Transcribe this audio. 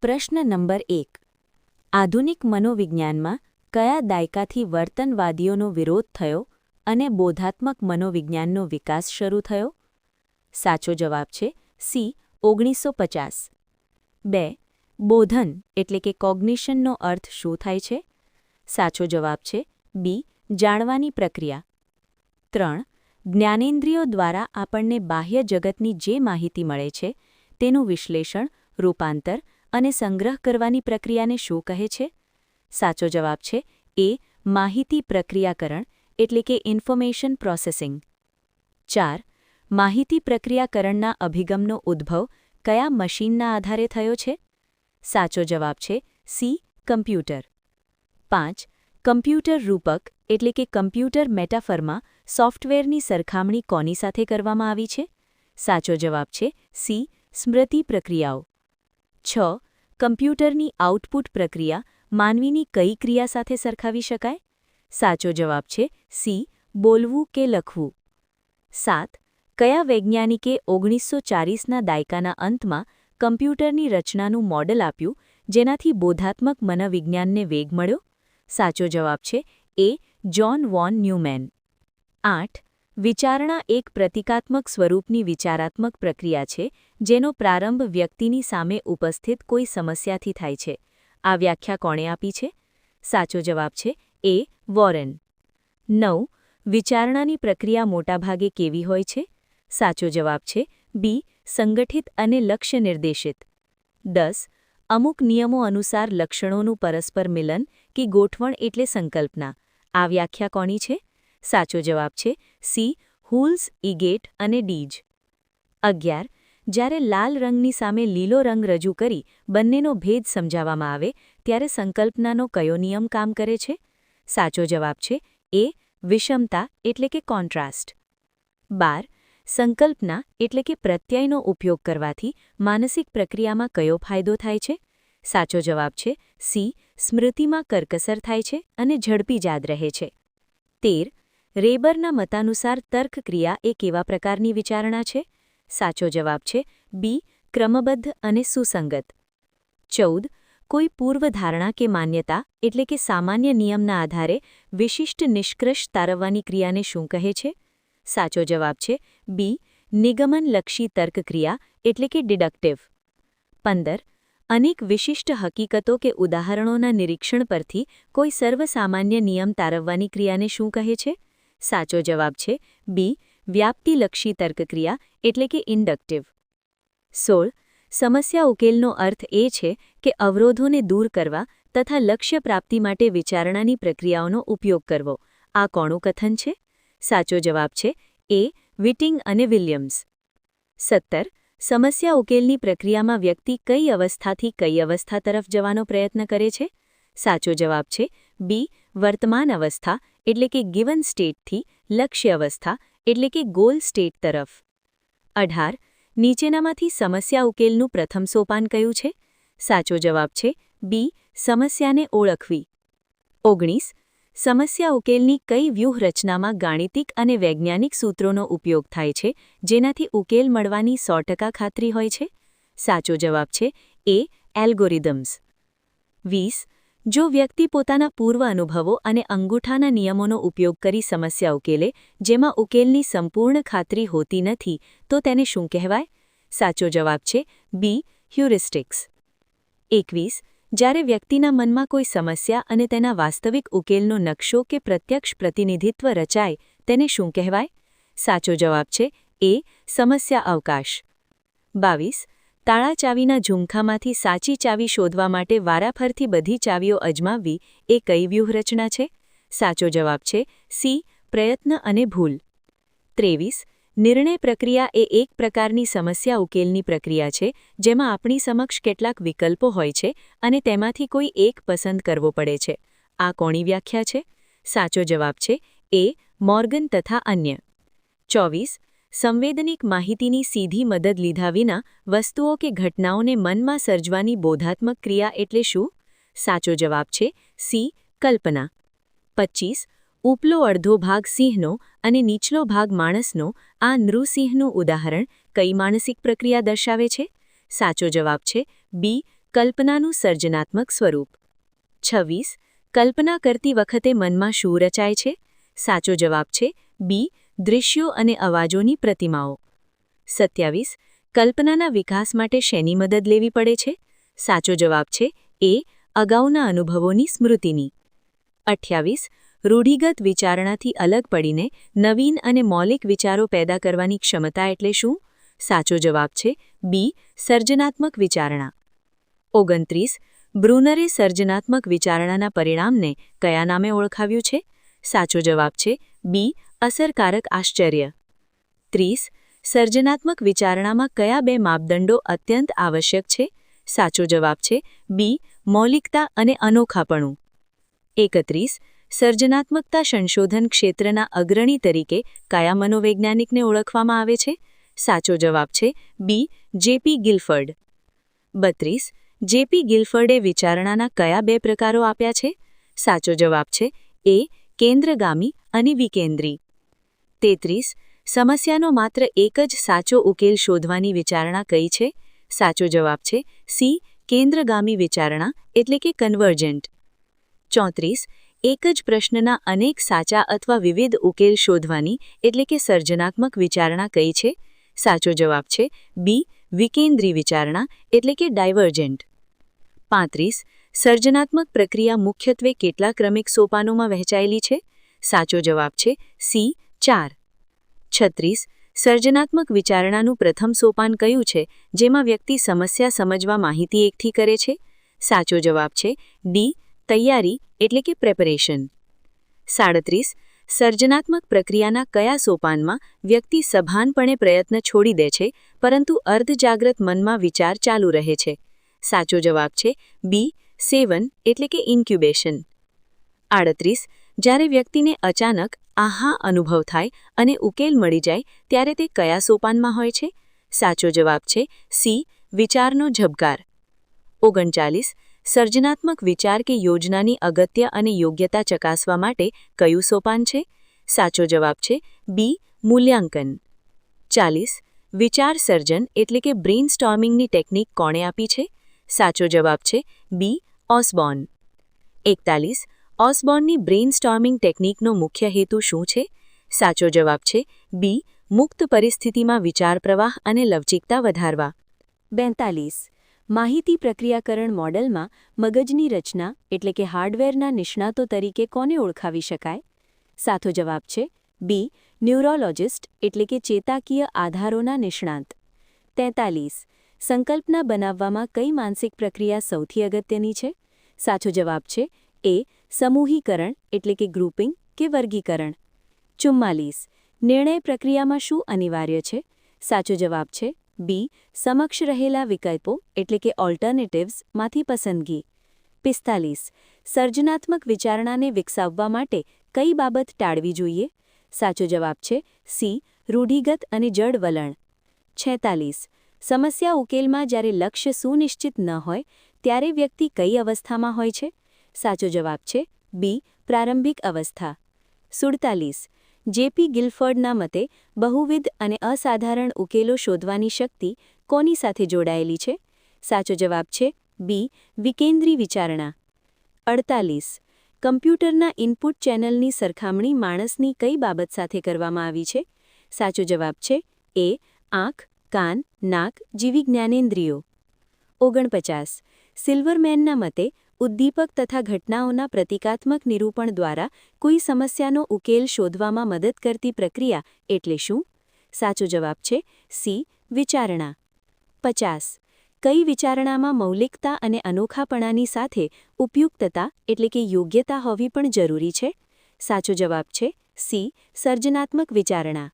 પ્રશ્ન નંબર 1. આધુનિક મનોવિજ્ઞાનમાં કયા દાયકાથી વર્તનવાદીઓનો વિરોધ થયો અને બોધાત્મક મનોવિજ્ઞાનનો વિકાસ શરૂ થયો? સાચો જવાબ છે સી 1950. 2. બોધન એટલે કે કોગ્નિશનનો અર્થ શું થાય છે? સાચો જવાબ છે બી જાણવાની પ્રક્રિયા. 3. જ્ઞાનેન્દ્રિયો દ્વારા આપણને બાહ્ય જગતની જે માહિતી મળે છે તેનું વિશ્લેષણ, રૂપાંતર અને સંગ્રહ કરવાની પ્રક્રિયાને શું કહે છે? સાચો જવાબ છે એ માહિતી પ્રક્રિયાકરણ એટલે કે ઇન્ફોર્મેશન પ્રોસેસિંગ. 4. માહિતી પ્રક્રિયાકરણના અભિગમનો ઉદ્ભવ કયા મશીનના આધારે થયો છે? સાચો જવાબ છે સી કમ્પ્યુટર. 5. કમ્પ્યુટર રૂપક એટલે કે કમ્પ્યુટર મેટાફરમાં સોફ્ટવેરની સરખામણી કોની સાથે કરવામાં આવી છે? સાચો જવાબ છે સી સ્મૃતિ પ્રક્રિયાઓ. 6. કમ્પ્યુટરની આઉટપુટ પ્રક્રિયા માનવીની કઈ ક્રિયા સાથે સરખાવી શકાય? સાચો જવાબ છે સી બોલવું કે લખવું. 7. કયા વૈજ્ઞાનિકે 1940ના દાયકાના અંતમાં કમ્પ્યુટરની રચનાનું મોડેલ આપ્યું જેનાથી બોધાત્મક મનોવિજ્ઞાનને વેગ મળ્યો? સાચો જવાબ છે એ જ્હોન વોન ન્યુમેન. 8. વિચારણા એક પ્રતિકાત્મક સ્વરૂપની વિચારાત્મક પ્રક્રિયા છે જેનો પ્રારંભ વ્યક્તિની સામે ઉપસ્થિત કોઈ સમસ્યાથી થાય છે. આ વ્યાખ્યા કોણે આપી છે? સાચો જવાબ છે એ વોરેન. 9. વિચારણાની પ્રક્રિયા મોટાભાગે કેવી હોય છે? સાચો જવાબ છે બી સંગઠિત અને લક્ષ્ય નિર્દેશિત. 10. અમુક નિયમો અનુસાર લક્ષણોનું પરસ્પર મિલન કે ગોઠવણ એટલે સંકલ્પના. આ વ્યાખ્યા કોની છે? સાચો જવાબ છે સી હુલ્સ, ઇગેટ અને ડીજ. 11. જ્યારે લાલ રંગની સામે લીલો રંગ રજૂ કરી બંનેનો ભેદ સમજાવવામાં આવે ત્યારે સંકલ્પનાનો કયો નિયમ કામ કરે છે? સાચો જવાબ છે એ વિષમતા એટલે કે કોન્ટ્રાસ્ટ. 12. સંકલ્પના એટલે કે પ્રત્યયનો ઉપયોગ કરવાથી માનસિક પ્રક્રિયામાં કયો ફાયદો થાય છે? સાચો જવાબ છે સી સ્મૃતિમાં કરકસર થાય છે અને ઝડપી યાદ રહે છે. 13. રેબરના મતાનુસાર તર્કક્રિયા એ કેવા પ્રકારની વિચારણા છે? સાચો જવાબ છે બી ક્રમબદ્ધ અને સુસંગત. 14. કોઈ પૂર્વધારણા કે માન્યતા એટલે કે સામાન્ય નિયમના આધારે વિશિષ્ટ નિષ્કર્ષ તારવવાની ક્રિયાને શું કહે છે? સાચો જવાબ છે બી નિગમનલક્ષી તર્કક્રિયા એટલે કે ડિડક્ટિવ. 15. અનેક વિશિષ્ટ હકીકતો કે ઉદાહરણોના નિરીક્ષણ પરથી કોઈ સર્વસામાન્ય નિયમ તારવવાની ક્રિયાને શું કહે છે? સાચો જવાબ છે બી વ્યાપ્તિલક્ષી તર્કક્રિયા એટલે કે ઇન્ડક્ટિવ. 16. સમસ્યા ઉકેલનો અર્થ એ છે કે અવરોધોને દૂર કરવા તથા લક્ષ્ય પ્રાપ્તિ માટે વિચારણાની પ્રક્રિયાઓનો ઉપયોગ કરવો. આ કોનું કથન છે? સાચો જવાબ છે એ વિટિંગ અને વિલિયમ્સ. 17. સમસ્યા ઉકેલની પ્રક્રિયામાં વ્યક્તિ કઈ અવસ્થાથી કઈ અવસ્થા તરફ જવાનો પ્રયત્ન કરે છે? સાચો જવાબ છે બી વર્તમાન અવસ્થા એટલે કે ગિવન સ્ટેટથી લક્ષ્ય અવસ્થા એટલે કે ગોલ સ્ટેટ તરફ. 18. નીચેનામાંથી સમસ્યા ઉકેલનું પ્રથમ સોપાન કયું છે? સાચો જવાબ છે બી સમસ્યાને ઓળખવી. 19. સમસ્યા ઉકેલની કઈ વ્યૂહરચનામાં ગાણિતિક અને વૈજ્ઞાનિક સૂત્રોનો ઉપયોગ થાય છે જેનાથી ઉકેલ મળવાની 100% ખાતરી હોય છે? સાચો જવાબ છે એ એલ્ગોરિધમ્સ. 20. જો વ્યક્તિ પોતાના પૂર્વ અનુભવો અને અંગૂઠાના નિયમોનો ઉપયોગ કરી સમસ્યા ઉકેલે જેમાં ઉકેલની સંપૂર્ણ ખાતરી હોતી નથી તો તેને શું કહેવાય? સાચો જવાબ છે બી હ્યુરિસ્ટિક્સ. 21. જ્યારે વ્યક્તિના મનમાં કોઈ સમસ્યા અને તેના વાસ્તવિક ઉકેલનો નકશો કે પ્રત્યક્ષ પ્રતિનિધિત્વ રચાય તેને શું કહેવાય? સાચો જવાબ છે એ સમસ્યા અવકાશ. 22. તાળા ચાવીના ઝુમખામાંથી સાચી ચાવી શોધવા માટે વારાફરતી બધી ચાવીઓ અજમાવવી એ કઈ વ્યૂહરચના છે? સાચો જવાબ છે સી પ્રયત્ન અને ભૂલ. 23. નિર્ણય પ્રક્રિયા એ એક પ્રકારની સમસ્યા ઉકેલની પ્રક્રિયા છે જેમાં આપણી સમક્ષ કેટલાક વિકલ્પો હોય છે અને તેમાંથી કોઈ એક પસંદ કરવો પડે છે. આ કોની વ્યાખ્યા છે? સાચો જવાબ છે એ મોર્ગન તથા અન્ય. 24. સંવેદનિક માહિતીની સીધી મદદ લીધા વિના વસ્તુઓ કે ઘટનાઓને મનમાં સર્જવાની બોધાત્મક ક્રિયા એટલે શું? સાચો જવાબ છે સી કલ્પના. 25. ઉપલો અડધો ભાગ સિંહનો અને નીચલો ભાગ માણસનો આ નૃસિંહનું ઉદાહરણ કઈ માનસિક પ્રક્રિયા દર્શાવે છે? સાચો જવાબ છે બી કલ્પનાનું સર્જનાત્મક સ્વરૂપ. 26. કલ્પના કરતી વખતે મનમાં શું રચાય છે? સાચો જવાબ છે બી. દૃશ્યો અને અવાજોની પ્રતિમાઓ. 27. કલ્પનાના વિકાસ માટે શેની મદદ લેવી પડે છે? સાચો જવાબ છે એ. અગાઉના અનુભવોની સ્મૃતિની. 28. રૂઢિગત વિચારણાથી અલગ પડીને નવીન અને મૌલિક વિચારો પેદા કરવાની ક્ષમતા એટલે શું? સાચો જવાબ છે બી. સર્જનાત્મક વિચારણા. 29. બ્રુનરે સર્જનાત્મક વિચારણાના પરિણામને કયા નામે ઓળખાવ્યું છે? સાચો જવાબ છે બી. અસરકારક આશ્ચર્ય. 30. સર્જનાત્મક વિચારણામાં કયા બે માપદંડો અત્યંત આવશ્યક છે? સાચો જવાબ છે બી. મૌલિકતા અને અનોખાપણું. 31. સર્જનાત્મકતા સંશોધન ક્ષેત્રના અગ્રણી તરીકે કયા મનોવૈજ્ઞાનિકને ઓળખવામાં આવે છે? સાચો જવાબ છે બી. જેપી ગિલફર્ડ. 32. જેપી ગિલફર્ડે વિચારણાના કયા બે પ્રકારો આપ્યા છે? સાચો જવાબ છે એ. કેન્દ્રગામી અને વિકેન્દ્રી. 33. સમસ્યાનો માત્ર એક જ સાચો ઉકેલ શોધવાની વિચારણા કઈ છે? સાચો જવાબ છે સી. કેન્દ્રગામી વિચારણા એટલે કે કન્વર્જન્ટ. 34. એક જ પ્રશ્નના અનેક સાચા અથવા વિવિધ ઉકેલ શોધવાની એટલે કે સર્જનાત્મક વિચારણા કઈ છે? સાચો જવાબ છે બી. વિકેન્દ્રી વિચારણા એટલે કે ડાયવર્જન્ટ. 35. સર્જનાત્મક પ્રક્રિયા મુખ્યત્વે કેટલા ક્રમિક સોપાનોમાં વહેંચાયેલી છે? સાચો જવાબ છે સી. 4. 36. સર્જનાત્મક વિચારણાનું પ્રથમ સોપાન કયું છે જેમાં વ્યક્તિ સમસ્યા સમજવા માહિતી એકઠી કરે છે? સાચો જવાબ છે ડી. તૈયારી એટલે કે પ્રેપરેશન. 37. સર્જનાત્મક પ્રક્રિયાના કયા સોપાનમાં વ્યક્તિ સભાનપણે પ્રયત્ન છોડી દે છે પરંતુ અર્ધજાગ્રત મનમાં વિચાર ચાલુ રહે છે? સાચો જવાબ છે બી. 7 એટલે કે ઇન્ક્યુબેશન. 38. જ્યારે વ્યક્તિને અચાનક આહા અનુભવ થાય અને ઉકેલ મળી જાય ત્યારે તે કયા સોપાનમાં હોય છે? સાચો જવાબ છે સી. વિચારનો ઝબકાર. 39. સર્જનાત્મક વિચાર કે યોજનાની અગત્ય અને યોગ્યતા ચકાસવા માટે કયું સોપાન છે? સાચો જવાબ છે બી. મૂલ્યાંકન. 40. વિચાર સર્જન એટલે કે બ્રેઇનસ્ટોર્મિંગની ટેકનિક કોણે આપી છે? સાચો જવાબ છે બી. ઓસબોર્ન. 41. ઓસબોર્નની બ્રેઇનસ્ટોર્મિંગ ટેકનિકનો મુખ્ય હેતુ શું છે? સાચો જવાબ છે બી. મુક્ત પરિસ્થિતિમાં વિચાર પ્રવાહ અને લવચીકતા વધારવા. 42. માહિતી પ્રક્રિયાકરણ મોડેલમાં મગજની રચના એટલે કે હાર્ડવેરના નિષ્ણાતો તરીકે કોને ઓળખાવી શકાય? સાચો જવાબ છે બી. ન્યુરોલોજિસ્ટ એટલે કે ચેતાકીય આધારોના નિષ્ણાત. 43. સંકલ્પના બનાવવામાં કઈ માનસિક પ્રક્રિયા સૌથી અગત્યની છે? સાચો જવાબ છે એ. સમૂહીકરણ એટલે કે ગ્રુપિંગ કે વર્ગીકરણ. 44. નિર્ણય પ્રક્રિયામાં શું અનિવાર્ય છે? સાચો જવાબ છે બી. સમક્ષ રહેલા વિકલ્પો એટલે કે ઓલ્ટરનેટિવ્સમાંથી પસંદગી. 45. સર્જનાત્મક વિચારણાને વિકસાવવા માટે કઈ બાબત ટાળવી જોઈએ? સાચો જવાબ છે સી. રૂઢિગત અને જડ વલણ. 46. સમસ્યા ઉકેલમાં જ્યારે લક્ષ્ય સુનિશ્ચિત ન હોય ત્યારે વ્યક્તિ કઈ અવસ્થામાં હોય છે? સાચો જવાબ છે બી. પ્રારંભિક અવસ્થા. 47. જેપી ગિલફર્ડના મતે બહુવિધ અને અસાધારણ ઉકેલો શોધવાની શક્તિ કોની સાથે જોડાયેલી છે? સાચો જવાબ છે બી. વિકેન્દ્રી વિચારણા. 48. કમ્પ્યુટરના ઇનપુટ ચેનલની સરખામણી માણસની કઈ બાબત સાથે કરવામાં આવી છે? સાચો જવાબ છે એ. આંખ, કાન, નાક જેવી જ્ઞાનેન્દ્રિયો. 49. સિલ્વરમેનના મતે ઉદ્દીપક તથા ઘટનાઓના પ્રતિકાત્મક નિરૂપણ દ્વારા કોઈ સમસ્યાનો ઉકેલ શોધવામાં મદદ કરતી પ્રક્રિયા એટલે શું? સાચો જવાબ છે સી. વિચારણા. 50. કઈ વિચારણામાં મૌલિકતા અને અનોખાપણાની સાથે ઉપયુક્તતા એટલે કે યોગ્યતા હોવી પણ જરૂરી છે? સાચો જવાબ છે સી. સર્જનાત્મક વિચારણા.